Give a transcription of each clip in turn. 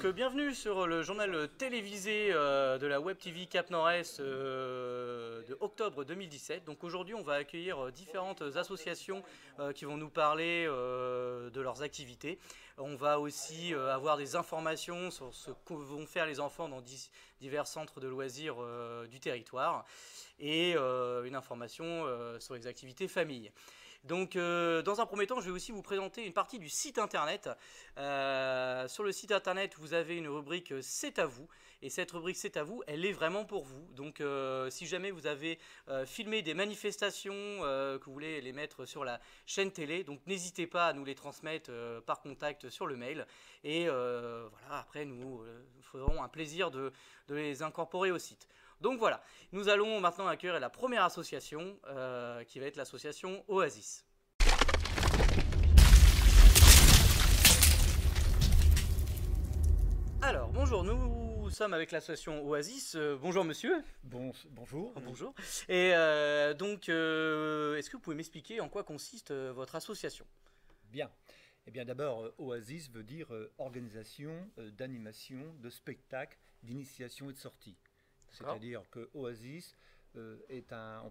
Donc bienvenue sur le journal télévisé de la Web TV Cap Nord-Est de octobre 2017. Donc aujourd'hui on va accueillir différentes associations qui vont nous parler de leurs activités. On va aussi avoir des informations sur ce que vont faire les enfants dans divers centres de loisirs du territoire et une information sur les activités famille. Donc dans un premier temps, je vais aussi vous présenter une partie du site internet. Sur le site internet, vous avez une rubrique C'est à vous. Et cette rubrique C'est à vous, elle est vraiment pour vous. Donc si jamais vous avez filmé des manifestations, que vous voulez les mettre sur la chaîne télé, donc n'hésitez pas à nous les transmettre par contact sur le mail. Et voilà, après nous ferons un plaisir de les incorporer au site. Donc voilà, nous allons maintenant accueillir la première association qui va être l'association Oasis. Alors bonjour, nous sommes avec l'association Oasis. Bonjour monsieur. Bonjour. Bonjour. Et donc, est-ce que vous pouvez m'expliquer en quoi consiste votre association? Bien. Eh bien d'abord, Oasis veut dire organisation d'animation, de spectacle, d'initiation et de sortie. C'est-à-dire que Oasis est un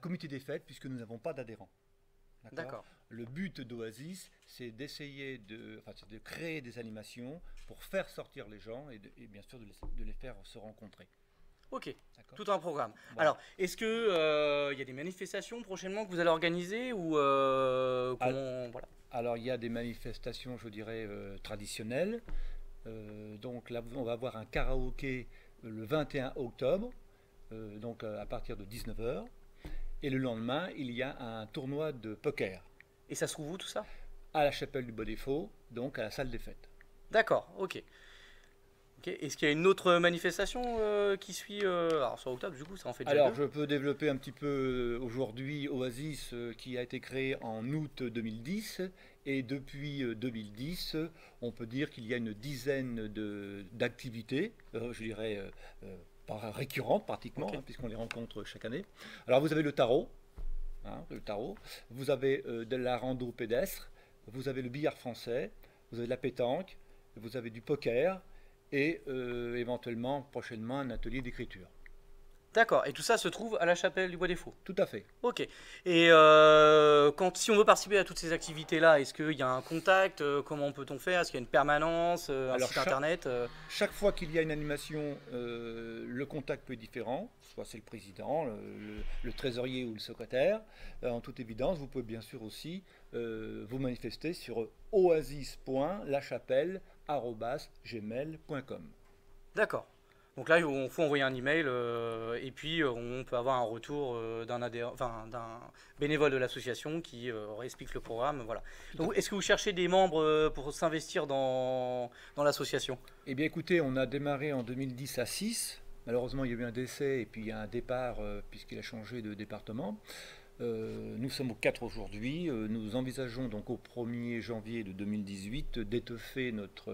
comité des fêtes puisque nous n'avons pas d'adhérents. D'accord. Le but d'Oasis, c'est d'essayer de créer des animations pour faire sortir les gens et bien sûr de les faire se rencontrer. Ok, tout un programme. Voilà. Alors, est-ce que y a des manifestations prochainement que vous allez organiser ou voilà. Alors, il y a des manifestations, je dirais, traditionnelles. Donc là, on va avoir un karaoké le 21 octobre, donc à partir de 19h. Et le lendemain, il y a un tournoi de poker. Et ça se trouve où tout ça? À la chapelle du Bois-des-Faux, donc à la salle des fêtes. D'accord, ok. Est-ce qu'il y a une autre manifestation qui suit alors sur octobre, du coup, ça en fait déjà Alors, deux. je peux développer un petit peu aujourd'hui Oasis qui a été créé en août 2010. Et depuis 2010, on peut dire qu'il y a une dizaine d'activités, je dirais récurrentes pratiquement, Okay. puisqu'on les rencontre chaque année. Alors, vous avez le tarot, vous avez de la rando pédestre, vous avez le billard français, vous avez de la pétanque, vous avez du poker, et éventuellement, prochainement, un atelier d'écriture. D'accord, et tout ça se trouve à la chapelle du Bois-des-Faux. Tout à fait. Ok. Et si on veut participer à toutes ces activités-là, est-ce qu'il y a un contact? Comment peut-on faire? Est-ce qu'il y a une permanence? Un site internet? Chaque fois qu'il y a une animation, le contact peut être différent. Soit c'est le président, le trésorier ou le secrétaire. En toute évidence, vous pouvez bien sûr aussi vous manifester sur oasis.lachapelle@gmail.com. D'accord. Donc là, il faut envoyer un email et puis on peut avoir un retour d'un bénévole de l'association qui explique le programme. Voilà. Donc, est-ce que vous cherchez des membres pour s'investir dans l'association? Eh bien écoutez, on a démarré en 2010 à 6. Malheureusement, il y a eu un décès et puis il y a un départ puisqu'il a changé de département. Nous sommes au 4 aujourd'hui. Nous envisageons donc au 1er janvier de 2018 d'étoffer notre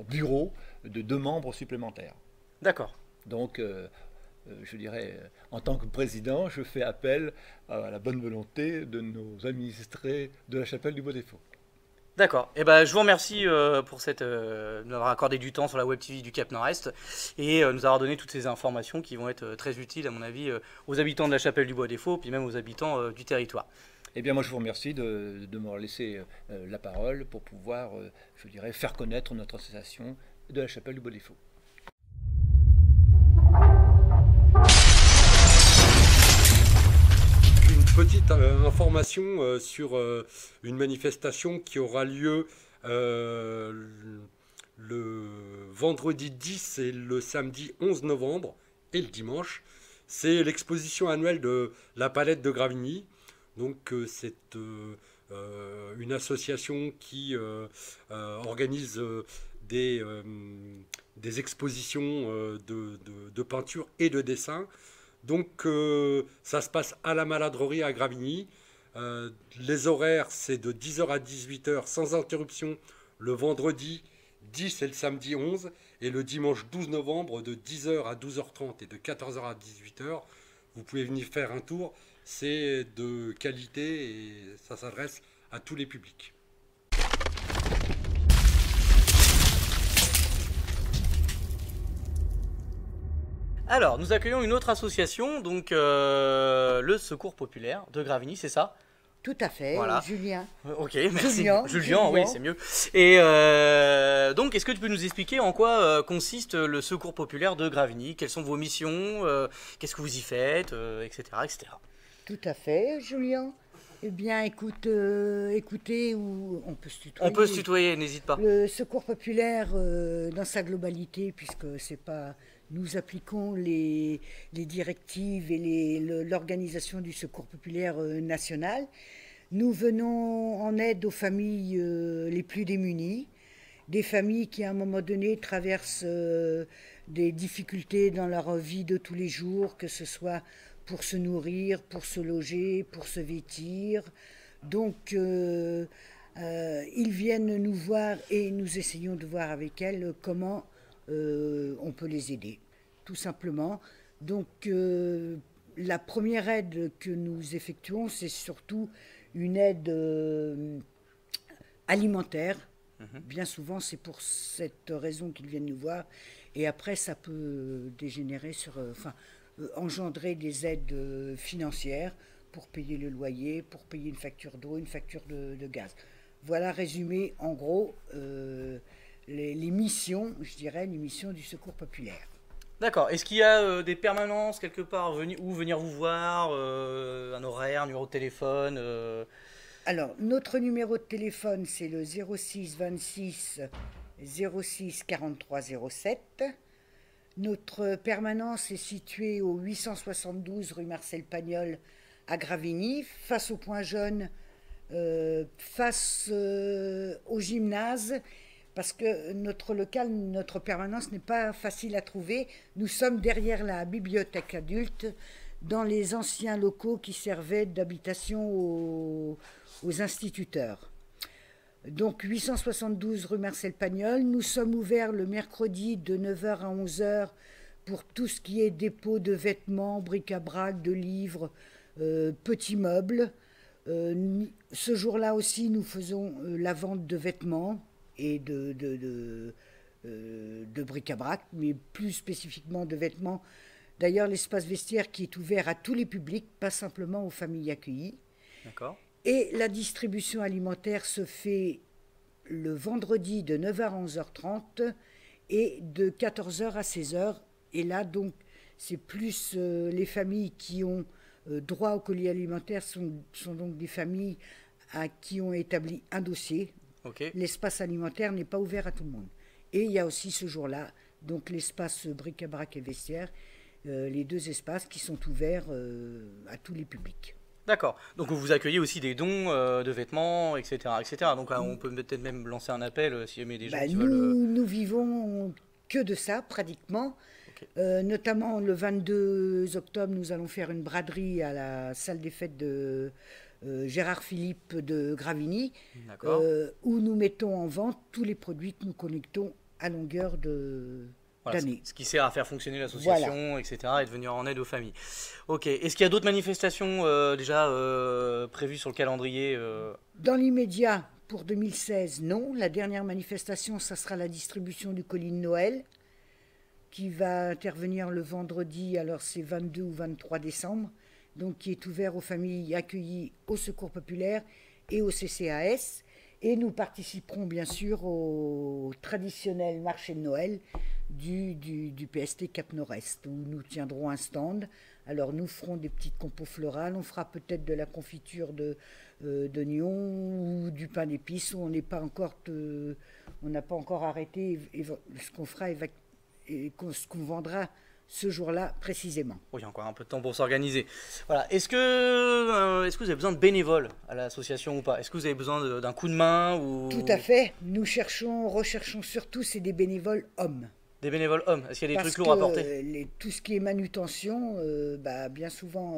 bureau de 2 membres supplémentaires. D'accord. Donc, je dirais, en tant que président, je fais appel à la bonne volonté de nos administrés de la chapelle du Bois-des-Faux. D'accord. Eh ben, je vous remercie pour nous avoir accordé du temps sur la Web TV du Cap Nord-Est et nous avoir donné toutes ces informations qui vont être très utiles, à mon avis, aux habitants de la chapelle du Bois-des-Faux, puis même aux habitants du territoire. Eh bien, moi, je vous remercie de me laisser la parole pour pouvoir, je dirais, faire connaître notre association de la chapelle du Bois-des-Faux. Petite information sur une manifestation qui aura lieu le vendredi 10 et le samedi 11 novembre et le dimanche. C'est l'exposition annuelle de la Palette de Gravigny. Donc c'est une association qui organise des expositions de peinture et de dessin. Donc ça se passe à la Maladrerie à Gravigny. Les horaires, c'est de 10h à 18h sans interruption le vendredi 10 et le samedi 11. Et le dimanche 12 novembre de 10h à 12h30 et de 14h à 18h. Vous pouvez venir faire un tour. C'est de qualité et ça s'adresse à tous les publics. Alors, nous accueillons une autre association, donc le Secours Populaire de Gravigny, c'est ça? Tout à fait, Voilà. Julien. Ok, merci. Julien, Julien, oui, c'est mieux. Et donc, est-ce que tu peux nous expliquer en quoi consiste le Secours Populaire de Gravigny? Quelles sont vos missions? Qu'est-ce que vous y faites? Etc., etc. Tout à fait, Julien. Eh bien, écoutez, ou on peut se tutoyer. On peut se tutoyer, n'hésite pas. Le Secours populaire, dans sa globalité, puisque c'est pas, nous appliquons les directives et l'organisation du Secours populaire national. Nous venons en aide aux familles les plus démunies, des familles qui à un moment donné traversent des difficultés dans leur vie de tous les jours, que ce soit pour se nourrir, pour se loger, pour se vêtir. Donc, ils viennent nous voir et nous essayons de voir avec elles comment on peut les aider, tout simplement. Donc, la première aide que nous effectuons, c'est surtout une aide alimentaire. Bien souvent, c'est pour cette raison qu'ils viennent nous voir. Et après, ça peut dégénérer sur... engendrer des aides financières pour payer le loyer, pour payer une facture d'eau, une facture de gaz. Voilà résumé en gros les missions, je dirais, les missions du Secours populaire. D'accord. Est-ce qu'il y a des permanences quelque part où venir vous voir, un horaire, un numéro de téléphone Alors, notre numéro de téléphone, c'est le 06 26 06 43 07. Notre permanence est située au 872 rue Marcel Pagnol à Gravigny, face au Point Jaune, face au gymnase, parce que notre local, notre permanence n'est pas facile à trouver. Nous sommes derrière la bibliothèque adulte, dans les anciens locaux qui servaient d'habitation aux instituteurs. Donc 872 rue Marcel Pagnol, nous sommes ouverts le mercredi de 9h à 11h pour tout ce qui est dépôt de vêtements, bric-à-brac, de livres, petits meubles. Ce jour-là aussi, nous faisons la vente de vêtements et de bric-à-brac, mais plus spécifiquement de vêtements. D'ailleurs, l'espace vestiaire qui est ouvert à tous les publics, pas simplement aux familles accueillies. D'accord. Et la distribution alimentaire se fait le vendredi de 9h à 11h30 et de 14h à 16h. Et là, donc, c'est plus les familles qui ont droit au colis alimentaire sont donc des familles à qui on établi un dossier. Okay. L'espace alimentaire n'est pas ouvert à tout le monde. Et il y a aussi ce jour-là, donc l'espace bric-à-brac et vestiaire, les deux espaces qui sont ouverts à tous les publics. D'accord. Donc vous accueillez aussi des dons de vêtements, etc., etc. Donc on peut peut-être même lancer un appel si jamais des gens qui veulent... Nous vivons que de ça, pratiquement. Okay. Notamment le 22 octobre, nous allons faire une braderie à la salle des fêtes de Gérard Philippe de Gravigny, où nous mettons en vente tous les produits que nous collectons à longueur d'année. Ce qui sert à faire fonctionner l'association, etc., et de venir en aide aux familles. Ok. Est-ce qu'il y a d'autres manifestations déjà prévues sur le calendrier Dans l'immédiat, pour 2016, non. La dernière manifestation, ça sera la distribution du colis de Noël, qui va intervenir le vendredi, alors c'est 22 ou 23 décembre, donc qui est ouvert aux familles accueillies au Secours populaire et au CCAS. Et nous participerons bien sûr au traditionnel marché de Noël du PST Cap Nord-Est, où nous tiendrons un stand. Alors nous ferons des petites compos florales, on fera peut-être de la confiture d'oignons ou du pain d'épices, où on n'a pas encore arrêté ce qu'on fera et ce qu'on vendra ce jour-là précisément. Oui, il y a encore un peu de temps pour s'organiser. Voilà. Est-ce que vous avez besoin de bénévoles à l'association ou pas? Est-ce que vous avez besoin d'un coup de main ou... Tout à fait. Nous recherchons surtout, c'est des bénévoles hommes. Des bénévoles hommes. Est-ce qu'il y a des trucs lourds à porter? Tout ce qui est manutention, bien souvent,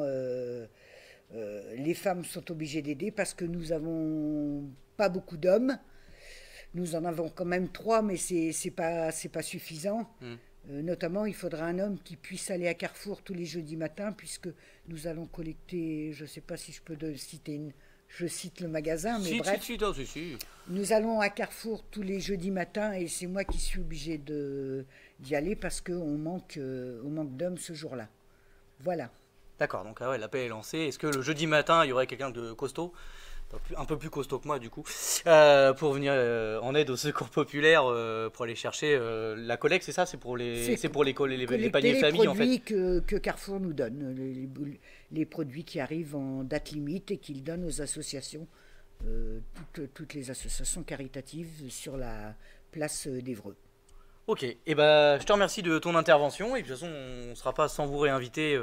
les femmes sont obligées d'aider parce que nous n'avons pas beaucoup d'hommes. Nous en avons quand même 3, mais c'est pas suffisant. Notamment, il faudra un homme qui puisse aller à Carrefour tous les jeudis matins, puisque nous allons collecter, je ne sais pas si je peux citer je cite le magasin, mais Si, bref. si. Nous allons à Carrefour tous les jeudis matins et c'est moi qui suis obligée d'y aller parce qu'on manque d'hommes ce jour-là. Voilà. D'accord, donc ah ouais, l'appel est lancé. Est-ce que le jeudi matin, il y aurait quelqu'un de costaud, un peu plus costaud que moi du coup, pour venir en aide au secours populaire, pour aller chercher la collecte, c'est ça? C'est pour les paniers famille en fait. Les produits que Carrefour nous donne, les produits qui arrivent en date limite et qu'ils donnent aux associations, toutes les associations caritatives sur la place d'Évreux. Ok, et bah je te remercie de ton intervention et puis de toute façon on ne sera pas sans vous réinviter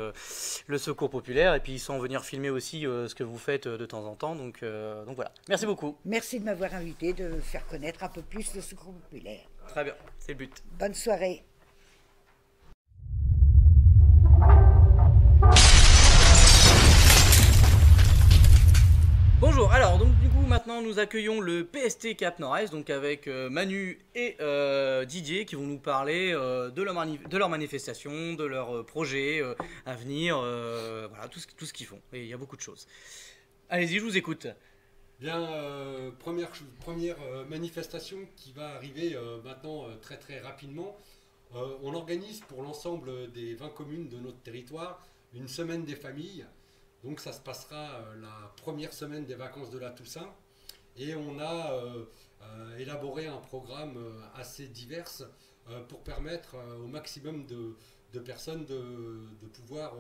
le secours populaire et puis sans venir filmer aussi ce que vous faites de temps en temps, donc voilà. Merci beaucoup. Merci de m'avoir invité, de faire connaître un peu plus le secours populaire. Très bien, c'est le but. Bonne soirée. Bonjour, alors donc du coup maintenant nous accueillons le PST Cap Nord-Est, donc avec Manu et Didier qui vont nous parler de leur manifestation, de leurs projets à venir, voilà tout ce qu'ils font, et il y a beaucoup de choses. Allez-y, je vous écoute. Bien, première manifestation qui va arriver maintenant très très rapidement. On organise pour l'ensemble des 20 communes de notre territoire une semaine des familles. Donc ça se passera la première semaine des vacances de la Toussaint. Et on a élaboré un programme assez divers pour permettre au maximum de personnes de pouvoir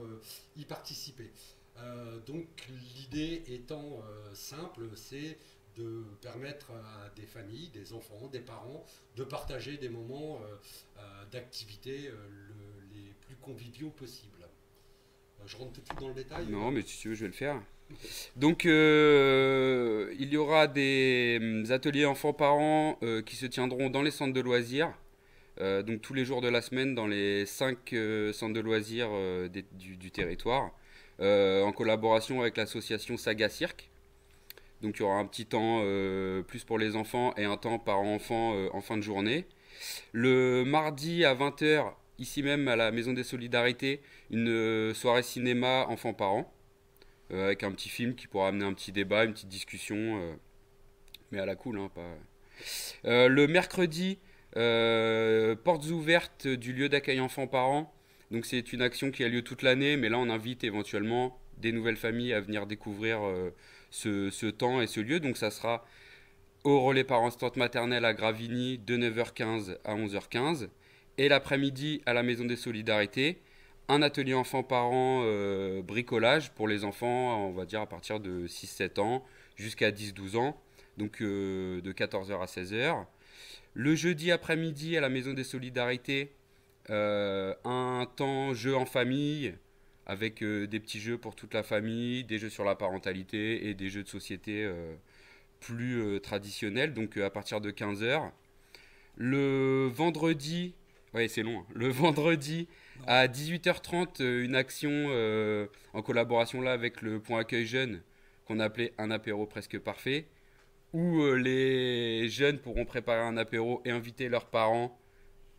y participer. Donc l'idée étant simple, c'est de permettre à des familles, des enfants, des parents, de partager des moments d'activité les plus conviviaux possibles. Je rentre tout de suite dans le détail. Non, mais si tu veux, je vais le faire. Donc, il y aura des ateliers enfants-parents qui se tiendront dans les centres de loisirs. Donc, tous les jours de la semaine, dans les 5 centres de loisirs du territoire, en collaboration avec l'association Saga Cirque. Donc, il y aura un petit temps plus pour les enfants et un temps parents-enfants en fin de journée. Le mardi à 20h, ici même à la Maison des Solidarités, une soirée cinéma enfants-parents, avec un petit film qui pourra amener un petit débat, une petite discussion, mais à la cool, hein, pas... le mercredi, portes ouvertes du lieu d'accueil enfants-parents. Donc c'est une action qui a lieu toute l'année, mais là on invite éventuellement des nouvelles familles à venir découvrir ce temps et ce lieu. Donc ça sera au relais parents assistante maternelle à Gravigny de 9h15 à 11h15. Et l'après-midi à la Maison des Solidarités, un atelier enfants-parents bricolage pour les enfants, on va dire à partir de 6-7 ans jusqu'à 10-12 ans, donc de 14h à 16h. Le jeudi après-midi à la Maison des Solidarités, un temps jeu en famille avec des petits jeux pour toute la famille, des jeux sur la parentalité et des jeux de société plus traditionnels, donc à partir de 15h. Le vendredi... Ouais, c'est long. Hein. Le vendredi à 18h30, une action en collaboration là avec le Point Accueil Jeunes qu'on a appelé un apéro presque parfait, où les jeunes pourront préparer un apéro et inviter leurs parents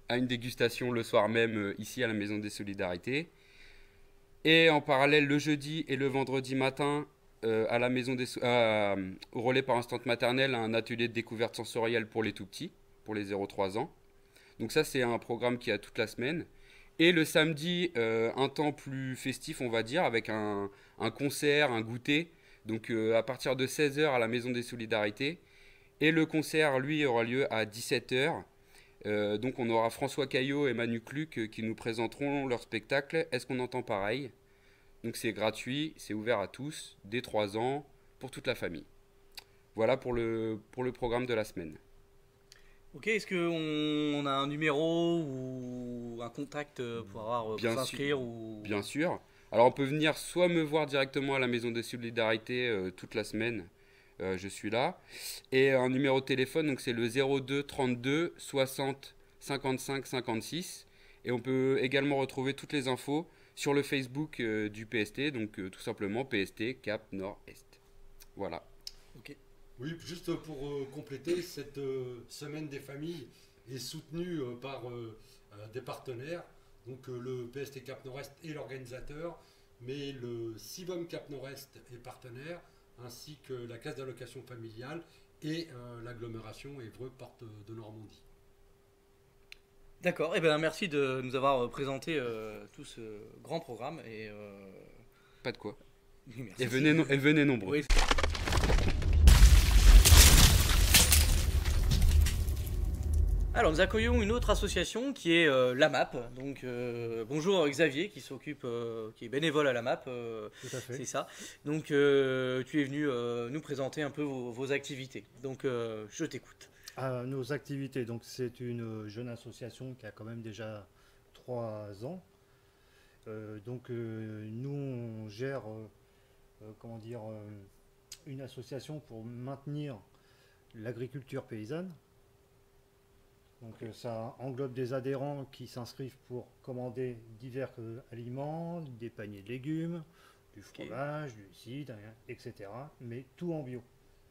à une dégustation le soir même ici à la Maison des Solidarités. Et en parallèle, le jeudi et le vendredi matin, à la maison au relais par instante maternelle, un atelier de découverte sensorielle pour les tout petits, pour les 0-3 ans. Donc ça, c'est un programme qui a toute la semaine. Et le samedi, un temps plus festif, on va dire, avec un concert, un goûter. Donc à partir de 16h à la Maison des Solidarités. Et le concert, lui, aura lieu à 17h. Donc on aura François Caillot et Manu Cluc qui nous présenteront leur spectacle « Est-ce qu'on entend pareil ?» Donc c'est gratuit, c'est ouvert à tous, dès 3 ans, pour toute la famille. Voilà pour le programme de la semaine. Ok, est-ce qu'on a un numéro ou un contact pour s'inscrire ou... Bien sûr. Alors on peut venir soit me voir directement à la Maison des Solidarités toute la semaine, je suis là. Et un numéro de téléphone, donc c'est le 02 32 60 55 56. Et on peut également retrouver toutes les infos sur le Facebook du PST, donc tout simplement PST Cap Nord-Est. Voilà. Ok. Oui, juste pour compléter, cette semaine des familles est soutenue par des partenaires. Donc le PST Cap Nord-Est est l'organisateur, mais le CIVOM Cap Nord-Est est partenaire, ainsi que la caisse d'allocation familiale et l'agglomération Évreux-Porte de Normandie. D'accord, et ben merci de nous avoir présenté tout ce grand programme. Et, Pas de quoi. oui, merci. Et venez nombreux. Oui. Alors nous accueillons une autre association qui est l'AMAP. Donc bonjour Xavier qui s'occupe, qui est bénévole à l'AMAP. Tout à fait. C'est ça. Donc tu es venu nous présenter un peu vos activités. Donc je t'écoute. Nos activités, donc c'est une jeune association qui a quand même déjà 3 ans. Nous on gère une association pour maintenir l'agriculture paysanne. Donc ça englobe des adhérents qui s'inscrivent pour commander divers aliments, des paniers de légumes, du fromage, du cidre, etc. Mais tout en bio.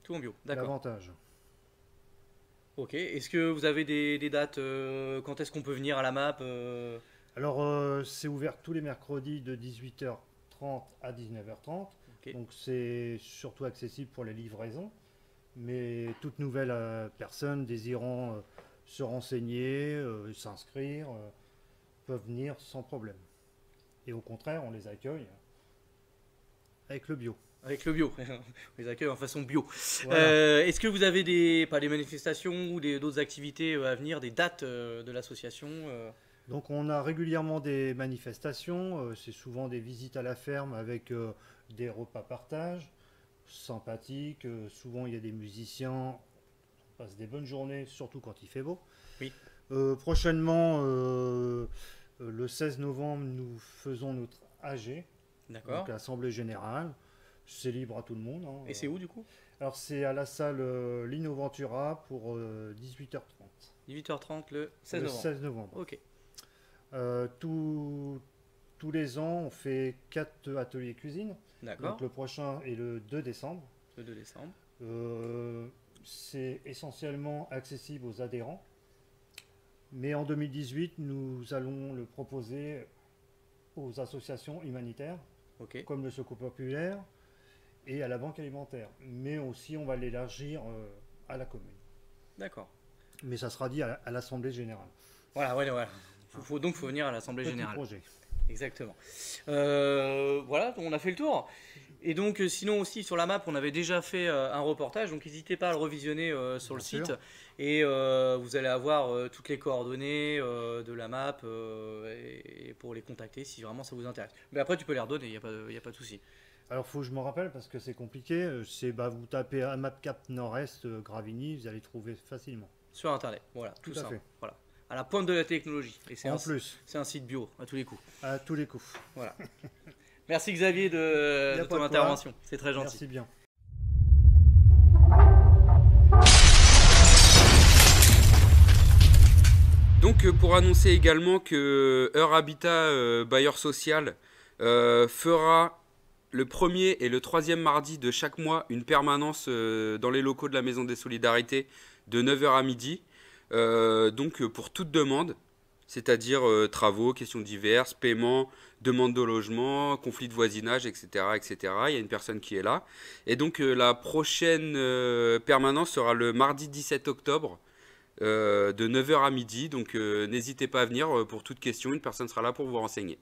Tout en bio, d'accord. L'avantage. Ok, est-ce que vous avez des dates quand est-ce qu'on peut venir à l'AMAP Alors c'est ouvert tous les mercredis de 18h30 à 19h30. Ok. Donc c'est surtout accessible pour les livraisons. Mais toute nouvelle personne désirant se renseigner, s'inscrire, peuvent venir sans problème. Et au contraire, on les accueille avec le bio. Avec le bio, on les accueille en façon bio. Voilà. Est-ce que vous avez des manifestations ou d'autres activités à venir, des dates de l'association Donc on a régulièrement des manifestations, c'est souvent des visites à la ferme avec des repas partage, sympathiques, souvent il y a des musiciens, on passe des bonnes journées, surtout quand il fait beau. Oui. Prochainement, le 16 novembre, nous faisons notre AG, D'accord. donc l'Assemblée Générale. C'est libre à tout le monde. Hein. Et c'est où du coup? Alors c'est à la salle Lino Ventura pour 18h30. 18h30 le 16 Le novembre. 16 novembre. Ok. Tous les ans, on fait 4 ateliers cuisine. D'accord. Donc le prochain est le 2 décembre. Le 2 décembre. C'est essentiellement accessible aux adhérents. Mais en 2018, nous allons le proposer aux associations humanitaires, Ok. comme le Secours Populaire et à la Banque Alimentaire. Mais aussi, on va l'élargir à la commune. D'accord. Mais ça sera dit à l'Assemblée Générale. Voilà, voilà. Faut venir à l'Assemblée Petit Générale. projet. Exactement. Voilà, on a fait le tour. Et donc, sinon aussi sur la map, on avait déjà fait un reportage, donc n'hésitez pas à le revisionner sur le Bien site. sûr. Et vous allez avoir toutes les coordonnées de la map et pour les contacter si vraiment ça vous intéresse. Mais après, tu peux les redonner, il n'y a pas de souci. Alors, faut que je me rappelle parce que c'est compliqué. Vous tapez AMAP Cap Nord-Est Gravigny, vous allez trouver facilement. Sur Internet, voilà, tout Tout à simple. fait. Voilà. À la pointe de la technologie. Et c'est En plus, c'est un site bio, à tous les coups. à tous les coups. Voilà. Merci Xavier Y a de pas ton de quoi. intervention. C'est très gentil. Merci bien. Donc pour annoncer également que Heure Habitat bailleur social fera le premier et le troisième mardi de chaque mois une permanence dans les locaux de la Maison des Solidarités de 9h à midi. Donc pour toute demande, c'est-à-dire travaux, questions diverses, paiement, demande de logement, conflit de voisinage, etc., etc. Il y a une personne qui est là. Et donc la prochaine permanence sera le mardi 17 octobre de 9h à midi. Donc n'hésitez pas à venir pour toute question, une personne sera là pour vous renseigner.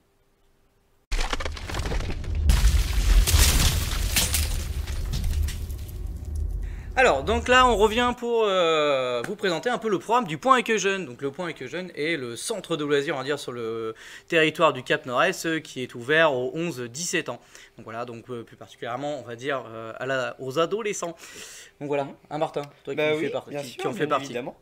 Alors, donc là, on revient pour vous présenter un peu le programme du Point Accueil Jeune. Donc, le Point Accueil Jeune est le centre de loisirs, on va dire, sur le territoire du Cap Nord-Est, qui est ouvert aux 11-17 ans. Donc voilà, donc plus particulièrement, on va dire, aux adolescents. Donc voilà, hein, Martin, toi Bah qui, oui, fais par- bien qui sûr, en fais bien partie. évidemment.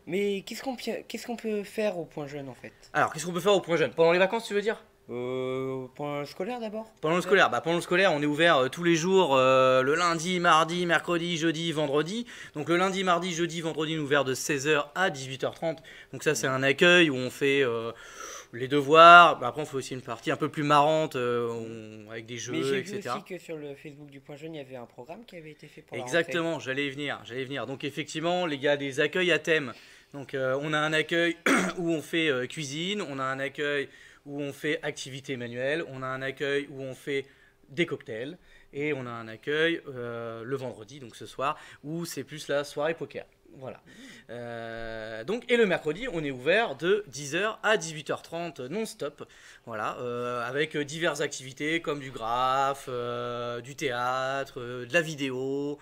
Mais qu'est-ce qu'on peut faire au point jeune en fait? Alors, qu'est-ce qu'on peut faire au Point Jeune? Pendant les vacances, tu veux dire? Point scolaire d'abord? Pendant le scolaire, pendant le scolaire, on est ouvert tous les jours, le lundi, mardi, mercredi, jeudi, vendredi. Donc le lundi, mardi, jeudi, vendredi, on est ouvert de 16h à 18h30. Donc ça, c'est un accueil où on fait les devoirs. Après, on fait aussi une partie un peu plus marrante avec des jeux, Mais j'ai vu etc. aussi que sur le Facebook du point jeune, il y avait un programme qui avait été fait pour la Exactement, j'allais y venir. Donc effectivement, il y a des accueils à thème. Donc on a un accueil où on fait cuisine, on a un accueil où on fait activité manuelle, on a un accueil où on fait des cocktails, Et on a un accueil le vendredi, donc ce soir, où c'est plus la soirée poker. Voilà. Donc, et le mercredi, on est ouvert de 10h à 18h30 non-stop. Voilà, avec diverses activités comme du graphe, du théâtre, de la vidéo,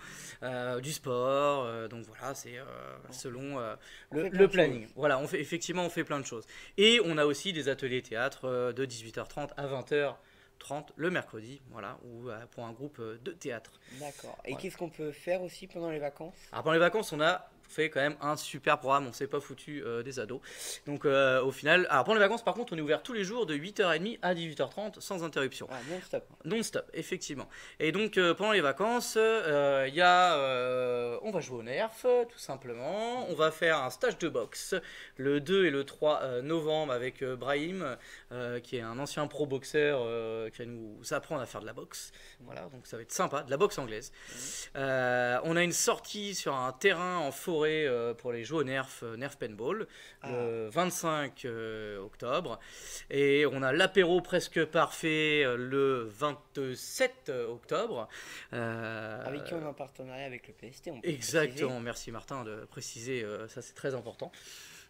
du sport. Donc voilà, c'est selon le planning. Voilà, effectivement, on fait plein de choses. Et on a aussi des ateliers théâtre de 18h30 à 20h30 le mercredi, voilà, ou pour un groupe de théâtre. D'accord. Et Voilà. qu'est-ce qu'on peut faire aussi pendant les vacances? Alors pendant les vacances, on a fait quand même un super programme, on s'est pas foutu des ados. Donc au final, alors pendant les vacances par contre, on est ouvert tous les jours de 8h30 à 18h30 sans interruption. Ah, non-stop. Non-stop, effectivement. Et donc pendant les vacances, on va jouer au Nerf, tout simplement. On va faire un stage de boxe le 2 et le 3 novembre avec Brahim, qui est un ancien pro boxeur qui va nous apprendre à faire de la boxe. Voilà, donc ça va être sympa, de la boxe anglaise. On a une sortie sur un terrain en forêt pour les jeux au Nerf Paintball le 25 octobre. Et on a l'apéro presque parfait le 27 octobre. Avec qui on est en partenariat avec le PST, on peut Exactement, merci Martin de préciser, ça c'est très important.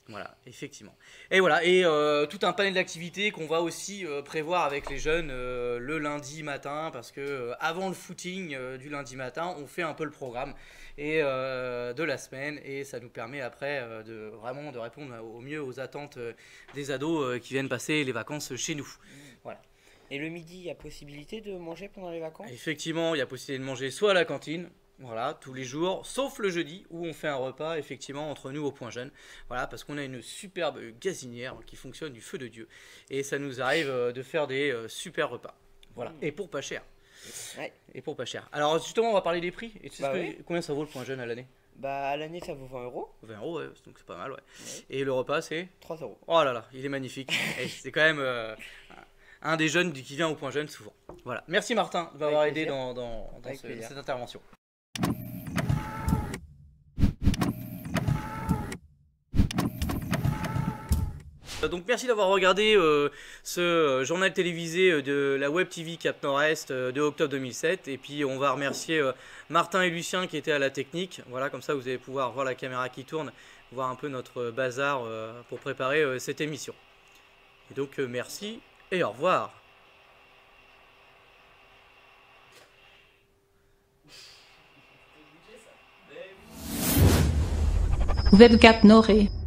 Voilà, effectivement. Et voilà, et tout un panel d'activités qu'on va aussi prévoir avec les jeunes le lundi matin, parce que avant le footing du lundi matin, on fait un peu le programme et de la semaine, et ça nous permet après de vraiment de répondre au mieux aux attentes des ados qui viennent passer les vacances chez nous. Voilà. Et le midi, il y a possibilité de manger pendant les vacances? Effectivement, il y a possibilité de manger soit à la cantine, voilà, tous les jours, sauf le jeudi où on fait un repas effectivement entre nous au Point Jeune. Voilà, parce qu'on a une superbe gazinière qui fonctionne du feu de Dieu. Et ça nous arrive de faire des super repas. Voilà, et pour pas cher. Ouais. Et pour pas cher. Alors justement, on va parler des prix. Et tu sais Bah oui. combien ça vaut le Point Jeune à l'année? Bah, à l'année, ça vaut 20 €. 20 €, ouais, donc c'est pas mal, ouais. Et le repas, c'est 3 €. Oh là là, il est magnifique. Et c'est quand même un des jeunes qui vient au Point Jeune souvent. Voilà. Merci Martin de m'avoir Avec aidé plaisir. dans Avec plaisir. cette intervention. Donc merci d'avoir regardé ce journal télévisé de la Web TV Cap Nord-Est de octobre 2007. Et puis on va remercier Martin et Lucien qui étaient à la technique. Voilà, comme ça vous allez pouvoir voir la caméra qui tourne, voir un peu notre bazar pour préparer cette émission. Et donc merci et au revoir. Web Cap Nord-Est.